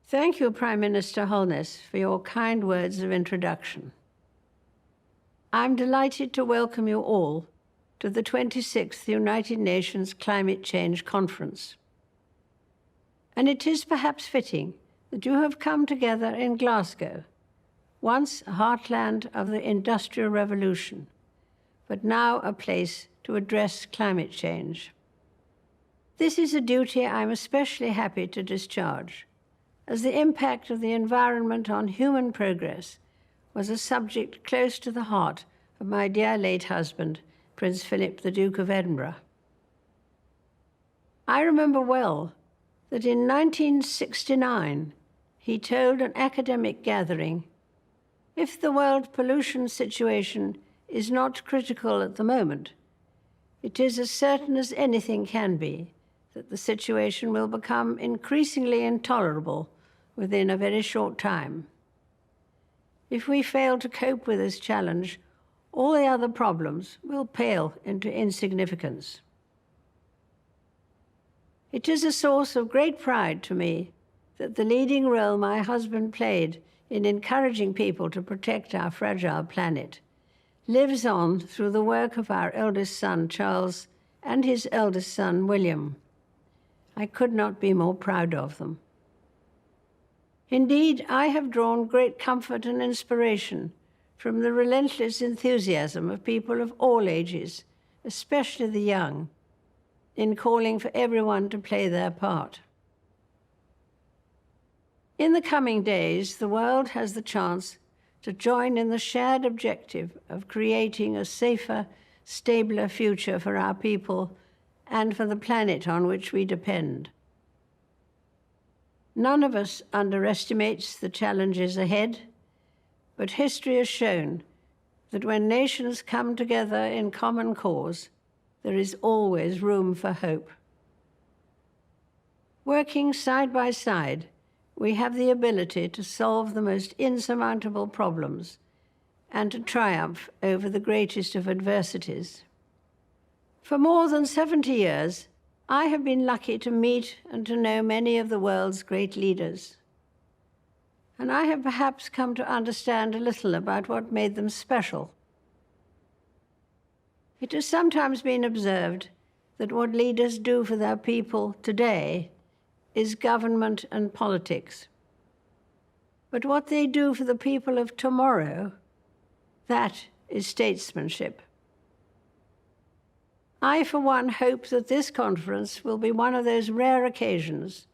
Thank you, Prime Minister Holness, for your kind words of introduction. I'm delighted to welcome you all to the 26th United Nations Climate Change Conference. And it is perhaps fitting that you have come together in Glasgow, once a heartland of the Industrial Revolution, but now a place to address climate change. This is a duty I'm especially happy to discharge, as the impact of the environment on human progress was a subject close to the heart of my dear late husband, Prince Philip, the Duke of Edinburgh. I remember well that in 1969, he told an academic gathering, "If the world pollution situation is not critical at the moment, it is as certain as anything can be that the situation will become increasingly intolerable within a very short time. If we fail to cope with this challenge, all the other problems will pale into insignificance." It is a source of great pride to me that the leading role my husband played in encouraging people to protect our fragile planet lives on through the work of our eldest son, Charles, and his eldest son, William. I could not be more proud of them. Indeed, I have drawn great comfort and inspiration from the relentless enthusiasm of people of all ages, especially the young, in calling for everyone to play their part. In the coming days, the world has the chance to join in the shared objective of creating a safer, stabler future for our people and for the planet on which we depend. None of us underestimates the challenges ahead, but history has shown that when nations come together in common cause, there is always room for hope. Working side by side, we have the ability to solve the most insurmountable problems and to triumph over the greatest of adversities. For more than 70 years, I have been lucky to meet and to know many of the world's great leaders. And I have perhaps come to understand a little about what made them special. It has sometimes been observed that what leaders do for their people today is government and politics. But what they do for the people of tomorrow, that is statesmanship. I, for one, hope that this conference will be one of those rare occasions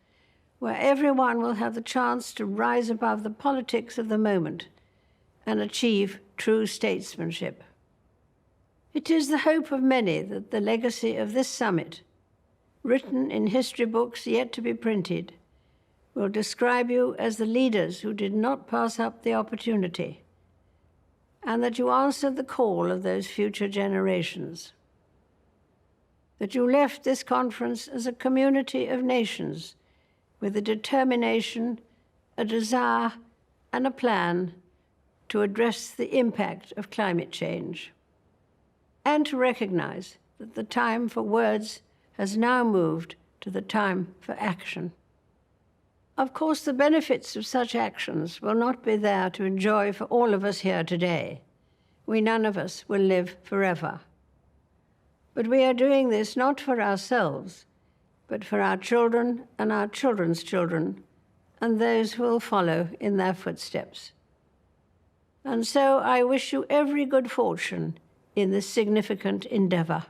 where everyone will have the chance to rise above the politics of the moment and achieve true statesmanship. It is the hope of many that the legacy of this summit, written in history books yet to be printed, will describe you as the leaders who did not pass up the opportunity, and that you answered the call of those future generations. That you left this conference as a community of nations with a determination, a desire, and a plan to address the impact of climate change, and to recognize that the time for words has now moved to the time for action. Of course, the benefits of such actions will not be there to enjoy for all of us here today. We none of us will live forever. But we are doing this not for ourselves, but for our children and our children's children, and those who will follow in their footsteps. And so I wish you every good fortune in this significant endeavor.